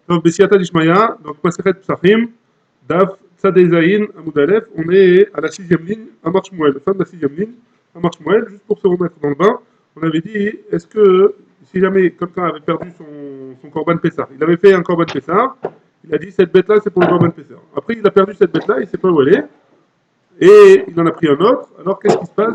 Donc, Bessiata Dishmaya, donc Maseret Psachim, Daf Tzadezaïn, Amoud Aleph, on est à la sixième ligne, à Marshmuel, fin de la sixième ligne, à Marshmuel, juste pour se remettre dans le bain. On avait dit, est-ce que si jamais quelqu'un avait perdu son Korban Pessah, il avait fait un Korban Pessah, il a dit cette bête-là c'est pour le Korban Pessah. Après il a perdu cette bête-là, il ne sait pas où elle est, et il en a pris un autre. Alors qu'est-ce qui se passe?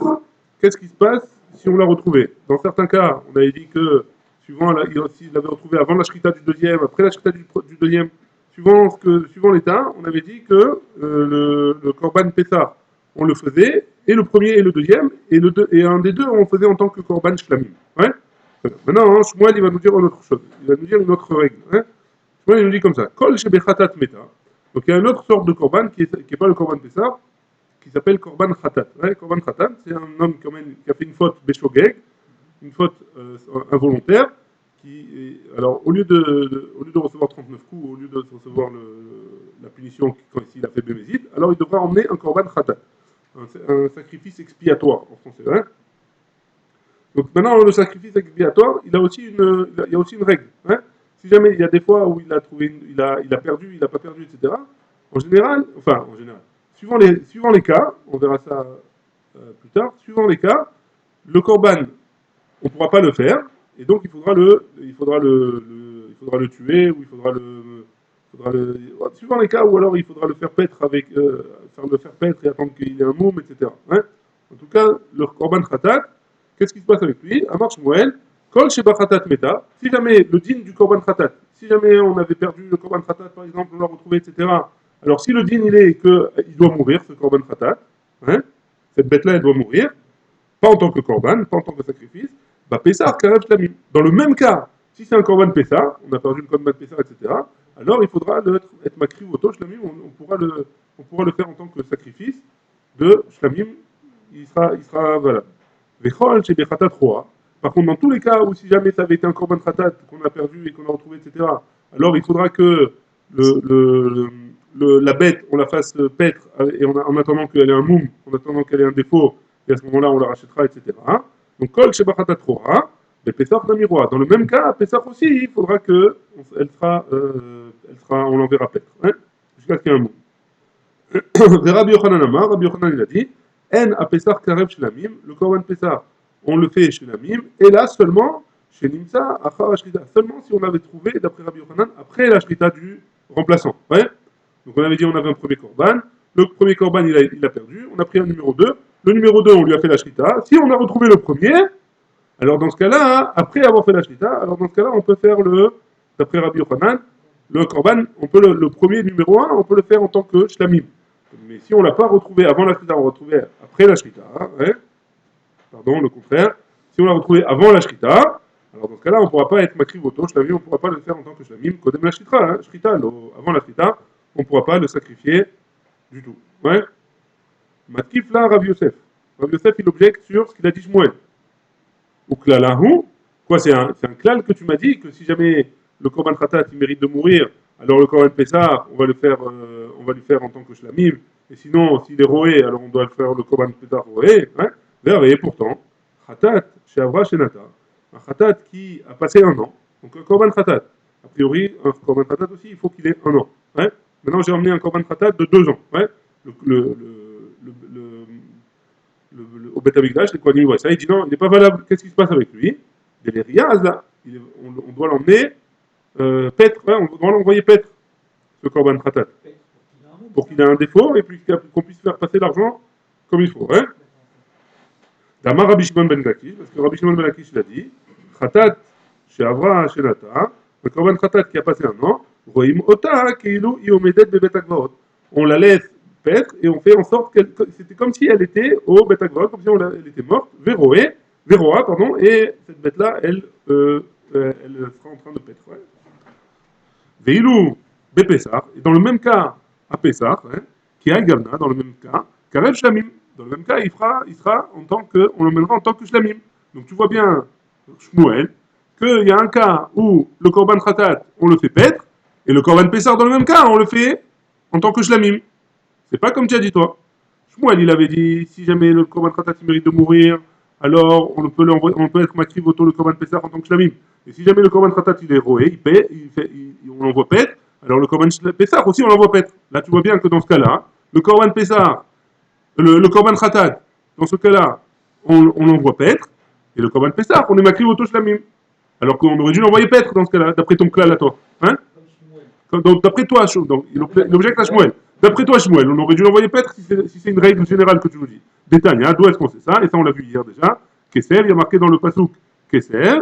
Qu'est-ce qui se passe si on l'a retrouvé? Dans certains cas, on avait dit que suivant s'il l'avait retrouvé avant la shrita du deuxième, après la shrita du deuxième, suivant l'état, on avait dit que le korban Pessah, on le faisait, et le premier et le deuxième, et un des deux, on faisait en tant que korban shlamim. Ouais. Maintenant, hein, Shmuel, il va nous dire une autre chose. Il va nous dire une autre règle. Hein. Shmuel, il nous dit comme ça. Kol shebechatat meta. Donc il y a une autre sorte de korban qui est pas le korban Pessah, qui s'appelle Korban Khatat. Ouais, Korban Khatat, c'est un homme qui a fait une faute Beshogeg, une faute involontaire, alors au lieu de recevoir 39 coups, au lieu de recevoir la punition quand il a fait Bémézid, alors il devra emmener un Korban Khatat, un sacrifice expiatoire en français. Hein. Donc maintenant, le sacrifice expiatoire, il y a aussi une règle. Hein. Si jamais il y a des fois où il a trouvé, il a perdu, il n'a pas perdu, etc. En général, suivant les cas, on verra ça plus tard. Suivant les cas, le korban, on ne pourra pas le faire, et donc il faudra le tuer ou suivant les cas, ou alors il faudra le faire paître le faire paître et attendre qu'il ait un moum, etc. Hein. En tout cas, le korban khatat. Qu'est-ce qui se passe avec lui? Amar Shmuel, Kol Sheba Khatat Meta, si jamais le din du Korban Khatat, si jamais on avait perdu le Korban Khatat, par exemple, on l'a retrouvé, etc. Alors si le din il est qu'il doit mourir, ce Korban Khatat, hein, cette bête-là, elle doit mourir, pas en tant que Korban, pas en tant que sacrifice, bah Pessah, Karev Shlamim. Dans le même cas, si c'est un Korban Pessah, on a perdu le Korban Pessah, etc., alors il faudra être Makri Voto Shlamim, on pourra le faire en tant que sacrifice de Shlamim, il sera valable. Par contre, dans tous les cas où si jamais ça avait été un korban khatat qu'on a perdu et qu'on a retrouvé, etc., alors il faudra que la bête, on la fasse paître et en attendant qu'elle ait un moum, en attendant qu'elle ait un défaut, et à ce moment-là, on la rachètera, etc. Donc, kol sheba khatat roa, mais Pessah namiroa. Dans le même cas, Pessah aussi, il faudra que on l'enverra paître, hein, jusqu'à ce qu'il y ait un moum. Rabbi Yochanan Amar, Rabbi Yochanan il a dit, En a Pessah karev shlamim, le korban Pessah, on le fait chez Lamim, et là seulement, chez Nimsa, Achar Ashrita, seulement si on avait trouvé, d'après Rabbi Yochanan, après la Shrita du remplaçant. Ouais. Donc on avait dit on avait un premier korban, le premier korban il a perdu, on a pris un numéro 2, le numéro 2 on lui a fait la Shrita, si on a retrouvé le premier, alors dans ce cas-là, hein, après avoir fait la Shrita, alors dans ce cas-là on peut faire d'après Rabbi Yochanan, le korban, on peut le premier numéro 1, on peut le faire en tant que shlamim. Mais si on ne l'a pas retrouvé avant la Shrita, on l'a retrouvé après la Shrita, hein, ouais. Pardon, le contraire. Si on l'a retrouvé avant la Shrita, alors dans ce cas-là, on ne pourra pas être Makri Voto, Shlamim, on ne pourra pas le faire en tant que Shlamim, Kodem la Shrita, hein, Shrita, avant la Shrita, on ne pourra pas le sacrifier du tout. Ouais. Matkif là, Rav Yosef. Rav Yosef, il objecte sur ce qu'il a dit Shmuel. Ou Klalahu, quoi, c'est un klal que tu m'as dit, que si jamais le Korban Khatat, il mérite de mourir, alors le Korban Pessah, on va lui faire en tant que Shlamim, et sinon, s'il est roé, alors on doit le faire le Korban Pessah roé, hein. Et pourtant, Khatat, chez Avra, chez Nata, un Khatat qui a passé un an, donc un Korban Khatat, a priori, un Korban Khatat aussi, il faut qu'il ait un an. Hein. Maintenant, j'ai emmené un Korban Khatat de 2 ans. Hein. Au Beth Amikdash, c'est quoi niveau ça? Il dit non, il n'est pas valable. Qu'est-ce qui se passe avec lui? Il est riaz là. On doit l'emmener paître, hein, on doit l'envoyer paître, ce Korban Khatat, pour qu'il ait un défaut et puis qu'on puisse faire passer l'argent comme il faut. Hein. D'Amar Rabbi Shimon ben Lakish, parce que Rabbi Shimon ben Lakish l'a dit, Khatat, chez Avra, chez Nata, le Korban Khatat qui a passé un an, Roim Ota, Keilu, Iomedet, Bebet Agvaot. On la laisse paître et on fait en sorte c'était comme si elle était au Bet Agvaot, comme si elle était morte, Véroa, pardon, et cette bête-là, elle sera en train de paître. Ouais. Veilou, Bepessar, et dans le même cas, à Pessar, hein, qui a Gavna, dans le même cas, Karev Shlamim. Dans le même cas, il sera on l'emmènera en tant que Shlamim. Donc tu vois bien, Shmuel, qu'il y a un cas où le Korban Khatat, on le fait paître, et le Korban Pessar, dans le même cas, on le fait en tant que Shlamim. C'est pas comme tu as dit toi. Shmuel, il avait dit, si jamais le Korban Khatat il mérite de mourir, alors on peut être Makri Voto le Korban Pessar en tant que Shlamim. Et si jamais le korban khatat il est roé, on l'envoie paître, alors le korban Pessah aussi on l'envoie paître. Là tu vois bien que dans ce cas-là, le korban Pessah, le korban khatat, dans ce cas-là, on l'envoie paître, et le korban Pessah, on est makri au shlamim. Alors qu'on aurait dû l'envoyer paître dans ce cas-là, d'après ton clal à toi. Hein? Donc d'après toi, donc, il objecte à Shmuel. D'après toi, Shmuel, on aurait dû l'envoyer paître si c'est une règle générale que tu nous dis. Détania, d'où est-ce qu'on sait ça? Et ça, on l'a vu hier déjà. Kesser, il y a marqué dans le pasouk Kesser,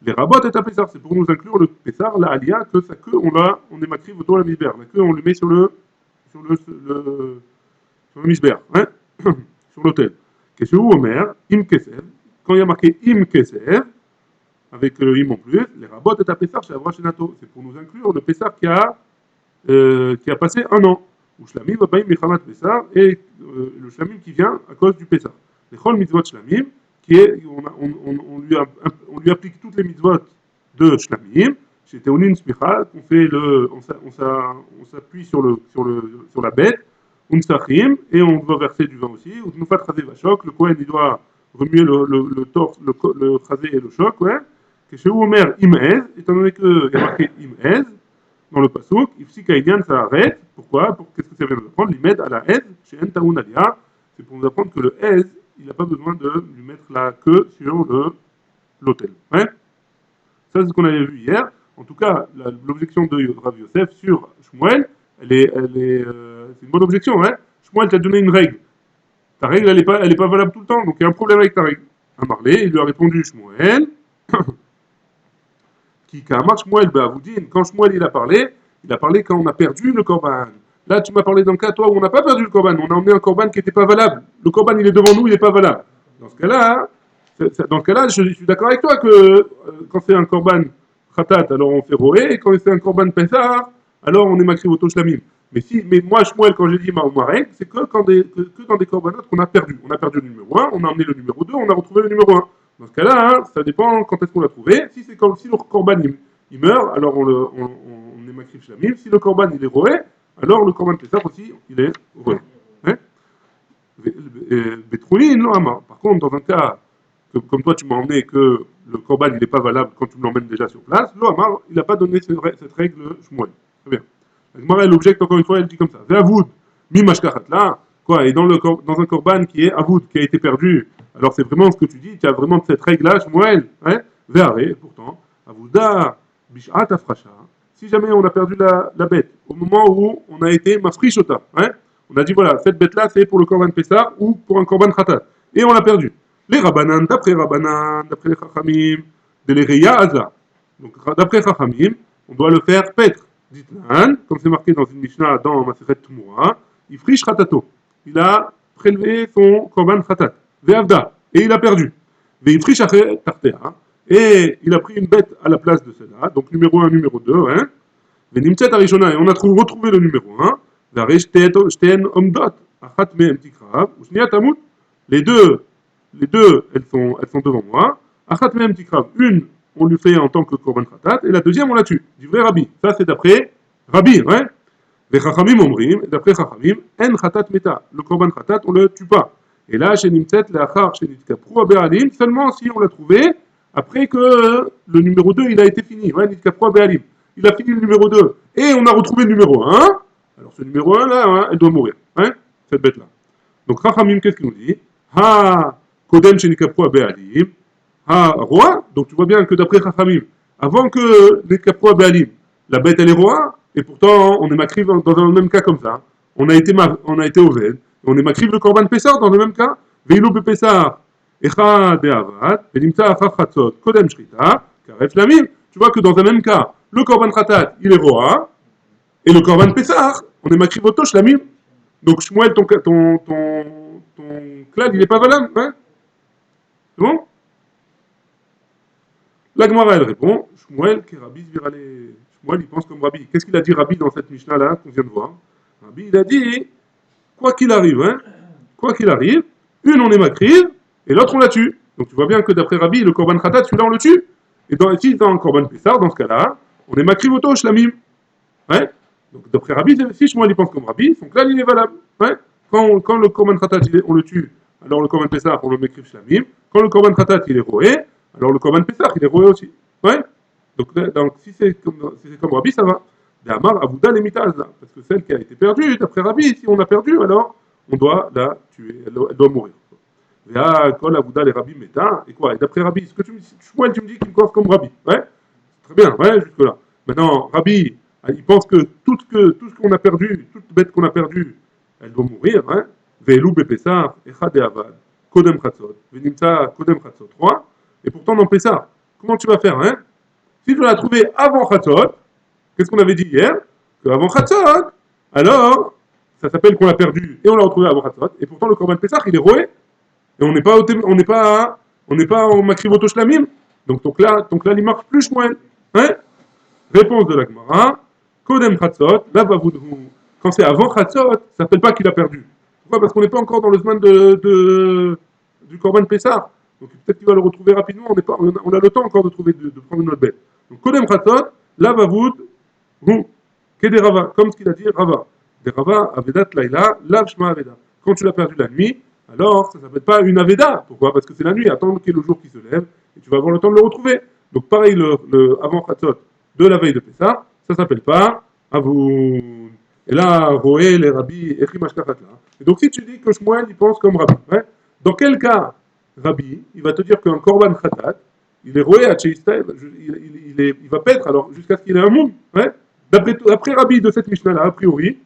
les rabots est à Pessar. C'est pour nous inclure le Pessar, la Alia, que sa queue, on est makri autour de la misbère. La queue, on le met sur le misbère, hein? Sur l'autel. Qu'est-ce que Omer, im Kesser, quand il y a marqué im Kesser, avec le im en plus, les rabots est à Pessar chez Avra Shenato. C'est pour nous inclure le Pessar qui a passé un an. Ou Shlamim, Babaim, Mechamat Pessar, et le Shlamim qui vient à cause du Pessar. Les Chol Mitzvot Shlamim, qui est, on lui applique toutes les mitzvot de Shlamim, chez Théonin Smicha, on s'appuie sur la bête, Unsachim, et on doit verser du vin aussi, ou Nufat Chazé Vachok, le Kohen il doit remuer le torse, le Chazé et le choc, ouais, que chez Omer Imez, étant donné qu'il y a marqué Imez, dans le pasouk, Ifsika Inyan, ça arrête. Pourquoi? Qu'est-ce que ça vient nous apprendre? L'imed à la hez, chez Entaoun Alia, c'est pour nous apprendre que le hez, il n'a pas besoin de lui mettre la queue sur l'autel. Ouais? Ça, c'est ce qu'on avait vu hier. En tout cas, l'objection de Rav Yosef sur Shmuel, c'est une bonne objection. Hein? Shmuel t'a donné une règle. Ta règle, elle n'est pas valable tout le temps, donc il y a un problème avec ta règle. Un Marley, il lui a répondu Shmuel. Qui marche Shmuel Be'avoudin, quand Shmuel il a parlé quand on a perdu le korban. Là, tu m'as parlé d'un cas, toi, où on n'a pas perdu le korban, on a emmené un korban qui n'était pas valable. Le korban, il est devant nous, il n'est pas valable. Dans ce cas-là, je suis d'accord avec toi que quand c'est un korban khatat, alors on fait roé, et quand c'est un korban pesar, alors on est makri voto shlamim. Mais moi, Shmuel, quand j'ai dit ma règle, c'est que dans des corbanotes qu'on a perdu. On a perdu le numéro 1, on a emmené le numéro 2, on a retrouvé le numéro 1. Dans ce cas-là, hein, ça dépend quand est-ce qu'on l'a trouvé. Si le korban il meurt, alors on est makrif shlamim. Si le korban il est roé, alors le korban pesach aussi il est roé. Hein? Betrouin, non, Amar. Par contre, dans un cas comme toi tu m'as emmené que le korban il n'est pas valable quand tu me l'emmènes déjà sur place, lo Amar, il n'a pas donné cette règle Shmuel. Très bien. La Gemara elle objecte encore une fois, elle dit comme ça. Ve'avoud mi mashkachat là. Quoi? Et dans un korban qui est avoud, qui a été perdu. Alors c'est vraiment ce que tu dis, tu as vraiment cette règle-là, Shmuel, hein? Ve'are, pourtant, avouda bishat afrasha. Si jamais on a perdu la bête, au moment où on a été mafrishota, hein? On a dit voilà, cette bête-là c'est pour le korban Pessah ou pour un korban khatat. Et on l'a perdu. Les Rabbanan, d'après les Chachamim, de l'Ereya Aza. Donc d'après Chachamim, on doit le faire paître. Ditnan, comme c'est marqué dans une Mishnah dans Masechet Tumura, Ifrish Khatato. Il a prélevé son korban khatat. Ve'avda. Et il a perdu. Ve'ifrish Tartea. Et il a pris une bête à la place de celle-là. Donc numéro 1, numéro 2. Hein. Ve'nimtset Arishona. Et on a retrouvé le numéro 1. Ve'aresh Shteen Omdot. Achat Me'em Tikrav. Ushniat Amut. Les deux, elles sont devant moi. Achat Me'em Tikrav. Une, on lui fait en tant que korban khatat. Et la deuxième, on la tue. Du vrai Rabbi. Ça, c'est d'après Rabbi. Ouais. Les Chachamim omrim, d'après Chachamim, en khatat meta. Le korban khatat, on le tue pas. Et là, chez Nimtset, l'achar, chez Nitkapru, Abealim, seulement si on l'a trouvé après que le numéro 2, il a été fini. Ouais, Nitkapru, Abealim. Il a fini le numéro 2. Et on a retrouvé le numéro 1. Alors ce numéro 1, là, hein, elle doit mourir. Hein, cette bête-là. Donc Chachamim, qu'est-ce qu'il nous dit? Ha, Kodem, chez Nitkapru, Abealim. Ha, roi. Donc tu vois bien que d'après Chachamim, avant que Nitkapru, Abealim, la bête, elle est roi. Et pourtant, on est makriv dans le même cas comme ça. On a été Oved. On est makriv le korban Pessar dans le même cas. Veilou be Pessar. Echa de Avad. Velimta achar chatzot. Kodem shrita. Karef lamim. Tu vois que dans un même cas, le korban khatat, il est roa. Et le korban Pessar, on est makriv oto shlamim. Donc, Shmuel, ton clad, il n'est pas valable. Hein? C'est bon? La Gemara, elle répond Shmuel, qui Rabbi Zvirale. Shmuel, il pense comme Rabbi. Qu'est-ce qu'il a dit Rabbi dans cette Mishnah-là qu'on vient de voir? Rabbi, il a dit quoi qu'il arrive, hein, quoi qu'il arrive, une on est makriv et l'autre on la tue. Donc tu vois bien que d'après Rabbi, le korban khatat, celui-là on le tue. Et si dans le korban pessar, dans ce cas-là, on est makriv auto shlamim. Ouais. Donc d'après Rabbi, si Shmuel il pense comme Rabbi, son clan il est valable. Ouais. Quand le korban khatat on le tue, alors le korban pessar on le makriv shlamim. Quand le korban khatat il est roé, alors le korban pessar il est roé aussi. Ouais. Donc si c'est comme Rabbi, ça va. D'Amar, Avouda, les mitaz, là. Parce que celle qui a été perdue, d'après Rabbi, si on a perdu, alors on doit la tuer, elle doit mourir. Vea, Kol, Avouda, les Rabbi, Meta. Et quoi? Et d'après Rabbi, ce que tu me dis, tu me dis qu'il me pense comme Rabbi. Ouais? Très bien, ouais, jusque-là. Maintenant, Rabbi, il pense que tout ce qu'on a perdu, toute bête qu'on a perdue, elle doit mourir. Hein? Ve'elu bepesar, echad de'avad, kodem chatzot, venimta kodem chatzot, 3. Et pourtant, dans Pessah, comment tu vas faire, hein? Si je la trouvais avant chatzot, qu'est-ce qu'on avait dit hier? Qu'avant chatzot, alors, ça s'appelle qu'on l'a perdu et on l'a retrouvé avant chatzot. Et pourtant, le korban Pessah, il est roué. Et on n'est pas en makrivoto shlamim. Donc là, il marche plus Shmuel. Hein? Réponse de la Gemara. Kodem chatzot, là va vous. Quand c'est avant chatzot, ça s'appelle pas qu'il a perdu. Pourquoi? Parce qu'on n'est pas encore dans le semaine du korban Pessah. Donc peut-être qu'il va le retrouver rapidement. On a le temps encore de prendre une autre bête. Donc Kodem chatzot, là va vous. Kede Rava, comme ce qu'il a dit Rava. Des Rava, Avedat Laila, Lav Shma Aveda. Quand tu l'as perdu la nuit, alors ça ne s'appelle pas une Aveda. Pourquoi? Parce que c'est la nuit, attendre qu'il y ait le jour qui se lève, et tu vas avoir le temps de le retrouver. Donc pareil, avant Khatzot de la veille de Pessah, ça ne s'appelle pas Avoun. Et là, Roé, les rabbis, Echim Ashkachatla. Et donc si tu dis que Shmuel, il pense comme Rabbi, hein, dans quel cas, Rabbi, il va te dire qu'un Korban Khatat, il est Roé à Tcheista, il va paître alors jusqu'à ce qu'il ait un monde. Hein. D'après Rabbi de cette Mishnah-là, a priori,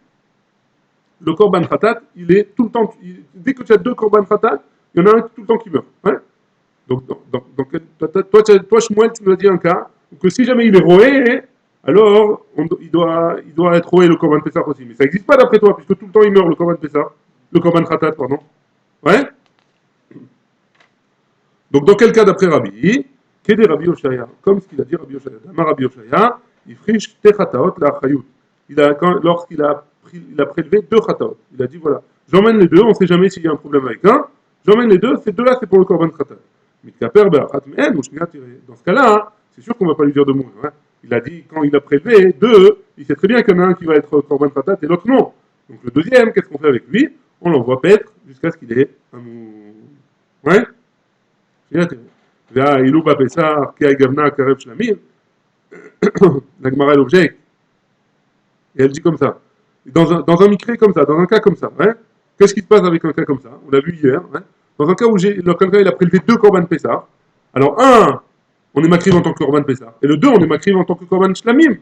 le Korban Khatat, il est tout le temps. Dès que tu as deux Korban Khatat, il y en a un tout le temps qui meurt. Hein. Donc, toi, Shmuel, tu nous as dit un cas, que si jamais il est roé, alors il doit être roé le Korban Pessah aussi. Mais ça n'existe pas d'après toi, puisque tout le temps il meurt le Korban Pessah, le Korban Khatat, pardon. Ouais. Donc dans quel cas d'après Rabbi, Kede Rabbi Oshaya, comme ce qu'il a dit Rabbi Oshaya, Dama Rabbi Oshaya, il friche Techataot la Chayut. Lorsqu'il a prélevé deux Chataot, il a dit voilà, j'emmène les deux, on ne sait jamais s'il y a un problème avec un, j'emmène les deux, ces deux-là c'est pour le Korban Khatat. Dans ce cas-là, hein, c'est sûr qu'on ne va pas lui dire de mourir. Hein. Il a dit, quand il a prélevé deux, il sait très bien qu'il y en a un qui va être Korban Khatat et l'autre non. Donc le deuxième, qu'est-ce qu'on fait avec lui? On l'envoie paître jusqu'à ce qu'il ait un mou. Ouais. La Gemara elle objecte. Et elle dit comme ça. Dans un micré comme ça, dans un cas comme ça, hein, qu'est-ce qui se passe avec un cas comme ça? On l'a vu hier. Hein, dans un cas où quelqu'un il a prélevé deux Korban Pessah. Alors, un, on est makriv en tant que Korban Pessah. Et le deux, on est makriv en tant que Korban Shlamim.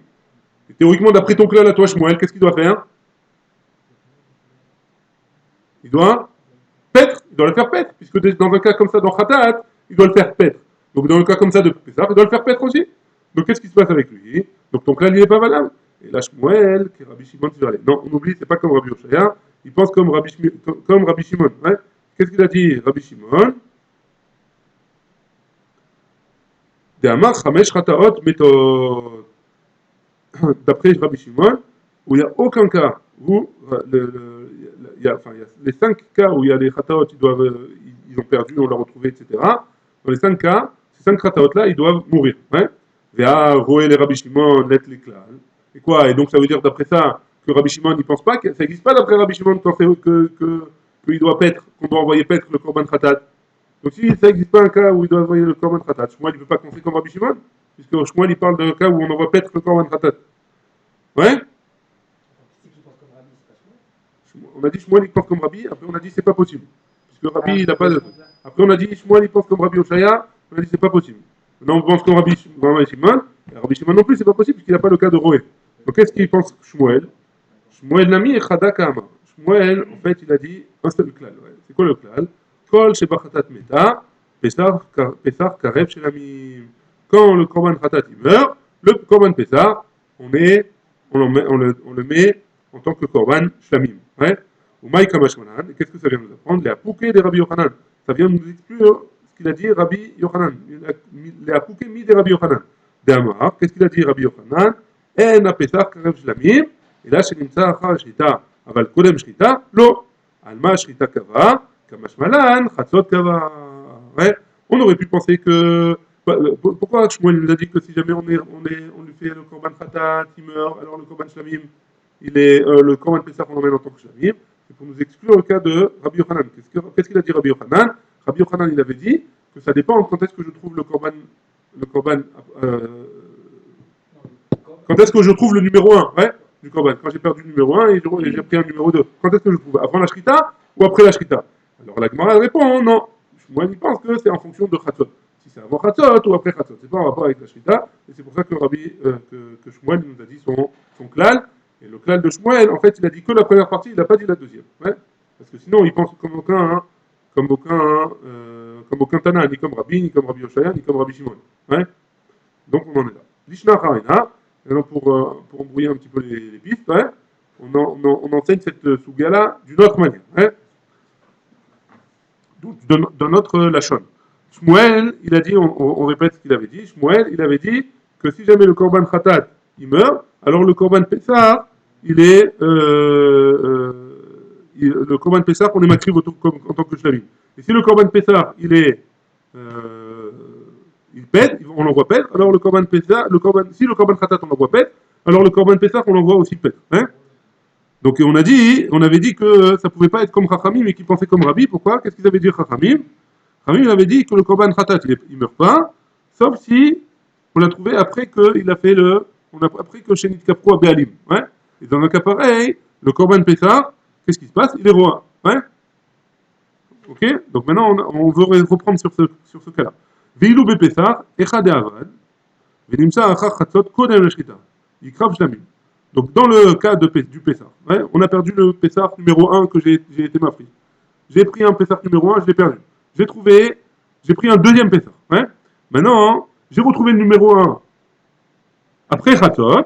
Et théoriquement, d'après ton clan, la toi, Shmuel, qu'est-ce qu'il doit faire? Il doit paître. Il doit le faire paître. Puisque dans un cas comme ça, dans Khatat, il doit le faire paître. Donc, dans le cas comme ça de Pessah, il doit le faire paître aussi. Donc, qu'est-ce qui se passe avec lui? Donc, ton clan, il n'est pas valable. Et là, Shmuel, qui est Rabbi Shimon, tu vas aller. Non, on oublie, c'est pas comme Rabbi Oshaya. Il pense comme Rabbi Shimon. Ouais. Qu'est-ce qu'il a dit, Rabbi Shimon? D'Amar, Chamesh Chataot, méthode. D'après Rabbi Shimon, où il n'y a aucun cas où il y a les 5 cas où il y a les Chataot, ils ont perdu, on l'a retrouvé, etc. Dans les 5 cas, ces 5 Chataot là, ils doivent mourir. Hein. Vea, Roé, les Rabbi Shimon, let les klal. Et quoi? Et donc ça veut dire d'après ça que Rabbi Shimon ne pense pas que ça n'existe pas d'après Rabbi Shimon quand qu'il doit paître, qu'on doit envoyer paître le Korban Khatat. Donc si ça n'existe pas un cas où il doit envoyer le Korban Khatat, Shmuel il ne veut pas penser comme Rabbi Shimon, puisque Shmuel il parle d'un cas où on envoie paître le Korban Khatat. Ouais. On a dit Shmuel il pense comme Rabbi, après on a dit c'est pas possible. Puisque Rabbi il n'a pas de. Après on a dit Shmuel il pense comme Rabbi Oshaya, on a dit c'est pas possible. Maintenant on pense comme Rabbi Shimon, et Rabbi Shimon non plus c'est pas possible puisqu'il n'a pas le cas de Roé. Donc qu'est-ce qu'il pense Shmuel? Shmuel Nami et Chadakama. Shmuel en fait il a dit un seul klal. Ouais. C'est quoi le klal? Kol Shebachatat Meta, Pesach Karev Shelamim. Quand le Korban Khatat il meurt, le Korban Pesach, on le met en tant que Korban Shlamim. Ouais. Ou Maï Kamashmanan, et qu'est-ce que ça vient nous apprendre? Les Apouké des Rabbi Yochanan. Ça vient nous expliquer ce qu'il a dit Rabbi Yochanan. Les Apouké mis des Rabbi Yochanan. D'Amar, qu'est-ce qu'il a dit Rabbi Yochanan? En Pesach Karev Shlamim, et là, Shenimsa Achar Shrita, Aval Kodem Shrita, Lo. Alma Shrita Kava, Kamashmalan, Chatzot Kava. Ouais. On aurait pu penser que. Pourquoi Shmuel nous a dit que si jamais on lui fait le Korban Khatat, il meurt, alors le Korban Shlamim, le Korban Pessah qu'on emmène en tant que Shlamim, c'est pour nous exclure le cas de Rabbi Yochanan. Qu'est-ce qu'il a dit Rabbi Yochanan? Rabbi Yochanan, il avait dit que ça dépend quand est-ce que je trouve le Korban Quand est-ce que je trouve le numéro 1, ouais, du korban? Quand j'ai perdu le numéro 1 et j'ai pris un numéro 2. Quand est-ce que je trouve? Avant la shrita ou après la shrita? Alors la Gemara répond non. Moi, je pense que c'est en fonction de Chatzot. Si c'est avant Chatzot ou après Chatzot. C'est pas en rapport avec la shrita. Et c'est pour ça que que Shmuel nous a dit son klal. Et le klal de Shmuel, en fait, il a dit que la première partie, il n'a pas dit la deuxième. Ouais. Parce que sinon, il pense comme aucun Tana, ni comme Rabbi, ni comme Rabbi Yoshaya, ni comme Rabbi Shimon. Ouais. Donc on en est là. Lishna Harina, pour embrouiller un petit peu les pistes, ouais, on enseigne cette Suga-là d'une autre manière. Ouais. Donc, d'un autre Lachon. Shmuel, il a dit, on répète ce qu'il avait dit, Shmuel, il avait dit que si jamais le Korban Khatat, il meurt, alors le Korban Pessah, il est... le Korban Pessah, on est makriv en tant que shlamim. Et si le Korban Pessah, euh, il pète, on l'envoie pète, alors le Korban Pessah, si le Korban Khatat, on l'envoie pète, alors le Korban Pessah, on l'envoie aussi pète. Hein. Donc on avait dit que ça pouvait pas être comme Chachamim, mais qui pensait comme Rabbi. Pourquoi? Qu'est-ce qu'ils avaient dit Chachamim? Chachamim avait dit que le Korban Khatat, il meurt pas, sauf si on l'a trouvé après qu'il a fait après que Shenit Kapro a Béalim. Ouais. Et dans un cas pareil, le Korban Pessah, qu'est-ce qui se passe? Il est roi. Ouais. Ok. Donc maintenant on veut reprendre sur ce cas-là. Veilou be Pessah, Echad Avad, Venimsa Achar Chatzot Kodem Leshkita. Yikrav Shlamim. Donc, dans le cas du Pessah, ouais, on a perdu le Pessah numéro 1 que j'ai été mafri. J'ai pris un Pessah numéro 1, je l'ai perdu. J'ai pris un deuxième Pessah. Ouais. Maintenant, j'ai retrouvé le numéro 1 après Chatzot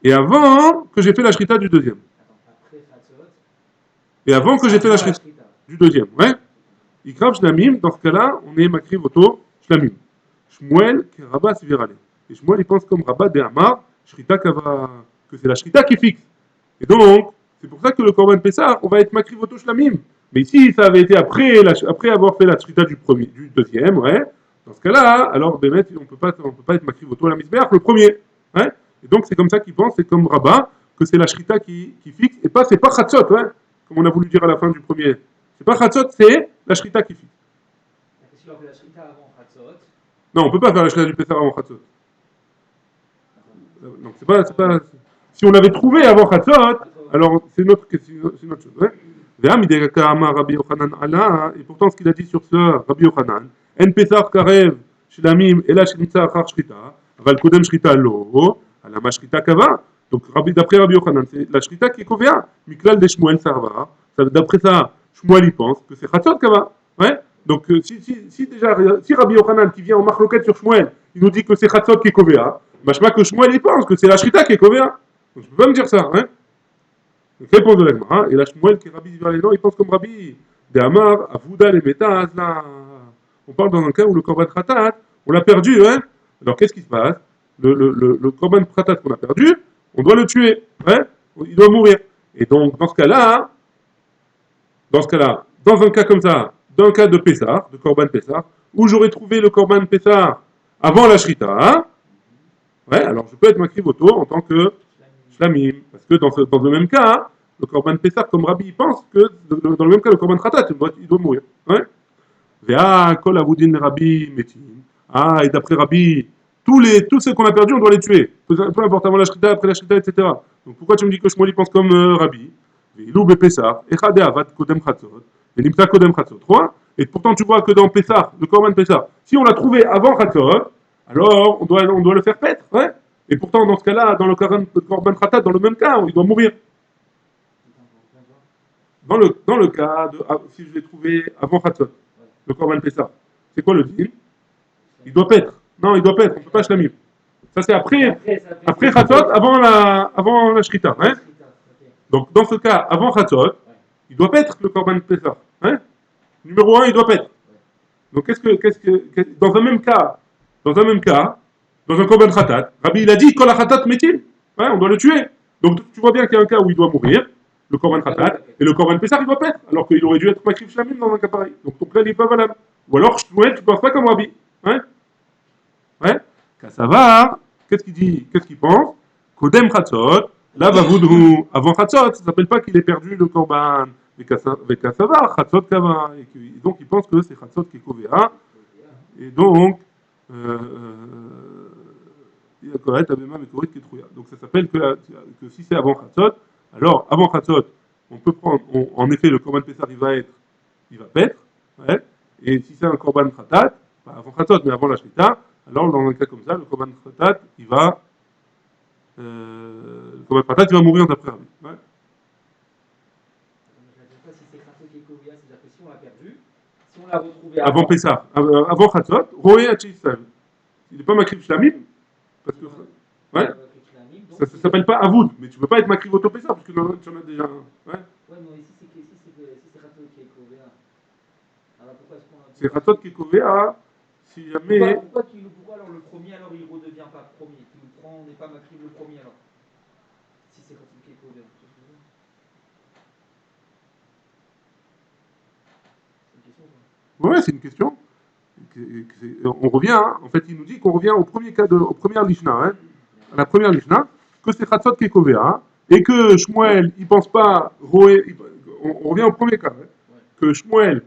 et avant que j'ai fait la shrita du deuxième. Et avant que j'ai fait la shrita du deuxième. Ouais. Ikrav Shlamim, dans ce cas-là, on est makri voto Shlamim. Shmuel, qui est Rabat Svirale. Et Shmuel, il pense comme Rabat de Hamar, Shrita Kava. Que c'est la shrita qui fixe. Et donc, c'est pour ça que le Korban Pessah, on va être makri voto shlamim. Mais si ça avait été après avoir fait la shrita du deuxième, ouais, dans ce cas-là, alors Bémet, on peut pas être makri voto la misbeach, le premier. Ouais. Et donc, c'est comme ça qu'il pense, c'est comme Rabat, que c'est la shrita qui fixe, et c'est pas chatzot, ouais, comme on a voulu dire à la fin du premier. C'est pas chatzot, c'est la shrita qui fixe. Si on fait la shrita avant chatzot. Non, on peut pas faire la shrita du Pessah avant chatzot. Donc, c'est pas. Si on l'avait trouvé avant Chatzot, alors c'est notre chose. Ouais. Et pourtant, ce qu'il a dit sur ce Rabbi Yochanan, En Pesach Karev, Shlamim, Ela Shnitza Achar Shrita, Aval Kodem Shrita Lo, Alama Shrita Kava. Donc, d'après Rabbi Yochanan, c'est la Shrita qui est Kovea, Miklal de Shmuel Sarva. D'après ça, Shmuel il pense que c'est Chatzot Kava. Ouais. Donc, si Rabbi Yochanan qui vient en marloquette sur Shmuel, il nous dit que c'est Chatzot qui est Kovea, machma que Shmuel il pense que c'est la Shrita qui est Kovea. Donc, je peux pas me dire ça, hein. Donc, réponse de l'Agmara, et la Shmuel qui est Rabbi Zivalénon, il pense comme Rabbi de Amar, Avouda, les Métas, là. On parle dans un cas où le Korban Khatat, on l'a perdu, hein. Alors, qu'est-ce qui se passe? Le Korban Khatat qu'on a perdu, on doit le tuer, hein. Il doit mourir. Et donc, dans ce cas-là, dans un cas comme ça, dans un cas de Pessah, de Korban Pessah, où j'aurais trouvé le Korban Pessah avant la Shrita, hein, ouais, alors je peux être makri voto en tant que shlamim. Parce que dans le même cas, hein, le Korban Pessah, comme Rabbi, il pense que dans le même cas, le Korban Khatat, il doit mourir. Ouais. Vea, kol avoudin Rabbi metin. Ah, et d'après Rabbi, tous ceux qu'on a perdus, on doit les tuer. Peu importe, avant la Shrita, après la Shrita, etc. Donc pourquoi tu me dis que Shmuel pense comme Rabbi? Veilou be Pessah, echade avad kodem chatzot, et nimta kodem chatzot. Et pourtant, tu vois que dans Pessah, le Korban Pessah, si on l'a trouvé avant chatzot, alors on doit le faire paître. Ouais. Et pourtant, dans ce cas-là, dans le Korban Khatat, dans le même cas, il doit mourir. Dans le cas, si je l'ai trouvé avant Khatzot, le Korban Pessah, c'est quoi le deal? Il doit paître. Non, il doit paître, on ne peut pas shlamim. Ça, c'est après Khatzot, avant la Shrita. Hein. Donc, dans ce cas, avant Khatzot, il doit paître le Korban Pessah. Hein. Numéro 1, il doit paître. Donc, dans un même cas, dans un Korban Khatat, Rabbi il a dit Kol Khatat metim. Ouais, on doit le tuer. Donc tu vois bien qu'il y a un cas où il doit mourir, le Korban Khatat, et le Korban Pessah il doit paître, alors qu'il aurait dû être Makrif Shlamim dans un cas pareil. Donc ton plan n'est pas valable. Ou alors, ouais, tu ne penses pas comme Rabbi. Ouais. Kassavar, qu'est-ce qu'il dit? Qu'est-ce qu'il pense? Kodem Chatzot, là va voudrou. Avant Chatzot, ça ne s'appelle pas qu'il ait perdu le Korban. Avec Kassavar, Chatzot Kava. Et donc il pense que c'est Chatzot qui est Kovea. Et donc, Kohet, Abema, Mekorit, Ketrouya. Donc ça s'appelle que si c'est avant Khatzot, alors avant Khatzot, on peut prendre, en effet, le Korban Pessah, il va paître, ouais. Et si c'est un Korban Khatat, pas avant Khatzot, mais avant la Shrita, alors dans un cas comme ça, le Korban Khatat, le Korban Khatat, il va mourir d'après Rabbi. Ouais. Si c'est Khatzot qui est Kovia, c'est-à-dire que si on l'a perdu, si on l'a retrouvé Avant Pessah, avant Khatzot, Roé Hachissav. Il n'est pas Makrib Shlamim, parce que. Ouais. Ça ne s'appelle pas Avoud, mais tu ne peux pas être Makrib Auto Pessah, parce que tu en as déjà un. Ouais. Ouais, mais si c'est Khatzot qui est Kovia, alors pourquoi est-ce qu'on a. C'est Khatzot qui est Kovea, si jamais. Pourquoi alors le premier, alors il ne redevient pas premier? Qui le prend, on n'est pas Makrib le premier alors? Si c'est Khatzot qui est Kovia. Ouais, c'est une question. On revient, hein. En fait, il nous dit qu'on revient au premier cas aux premières Lishna, hein. À la première Lishna, que c'est Khatzot qui est Kovea, hein, et que Shmuel, il pense pas, on revient au premier cas, hein, que Shmuel,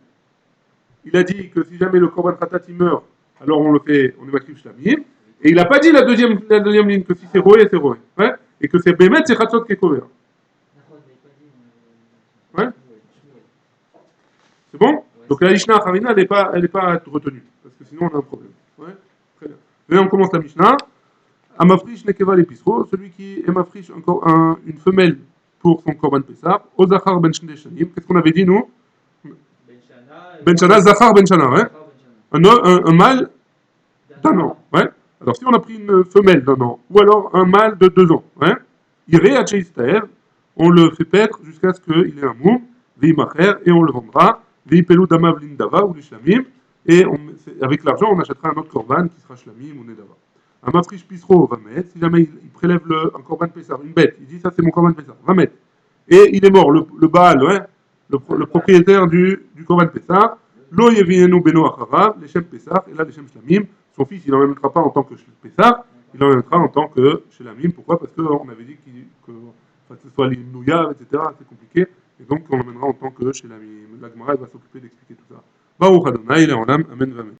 il a dit que si jamais le Korban Khatat il meurt, alors on le fait, on est Makrib Shlamim, et il n'a pas dit la deuxième ligne, que si c'est Roé, c'est Roé, ouais, et que c'est Bémet, c'est Khatzot qui est Kovea. Ouais. C'est bon? Donc la Mishnah Harina, elle n'est pas retenue, parce que sinon on a un problème. Ouais. Très bien. Mais on commence la Mishnah. Amafrish nekeva l'épisro, celui qui est mafrish encore une femelle pour son korban Pessah, Ozachar ben Shnei Shanim. Qu'est-ce qu'on avait dit nous? Ben Shana, Zachar ben Shana, ouais. Un mâle d'un an, ouais. Alors si on a pris une femelle d'un an, ou alors un mâle de 2 ans, ouais. Iré à Cheistaer, on le fait paître jusqu'à ce qu'il ait un moum, Veimacher, et on le vendra, Veipelu Damav Lindava ou l'Ishlamim, et avec l'argent on achètera un autre korban qui sera Shlamim ou Nedava. Un mafrish pisro va mettre, si jamais il prélève un korban Pessah, une bête, il dit ça c'est mon korban Pessah, va mettre. Et il est mort, le Baal, ouais, le propriétaire du korban Pessah, Lo yevinenu beno acharav, les Shem Pessah, et là les Shem Shlamim, son fils il n'en mettra pas en tant que Pessah, il en mettra en tant que Shlamim. Pourquoi? Parce qu'on avait dit que ce soit l'Imnouya, etc., c'est compliqué, et donc on l'emmènera en tant que Shlamim. La Gemara va s'occuper d'expliquer tout ça. Baruch Adonai, Le'olam, Amen, Amen.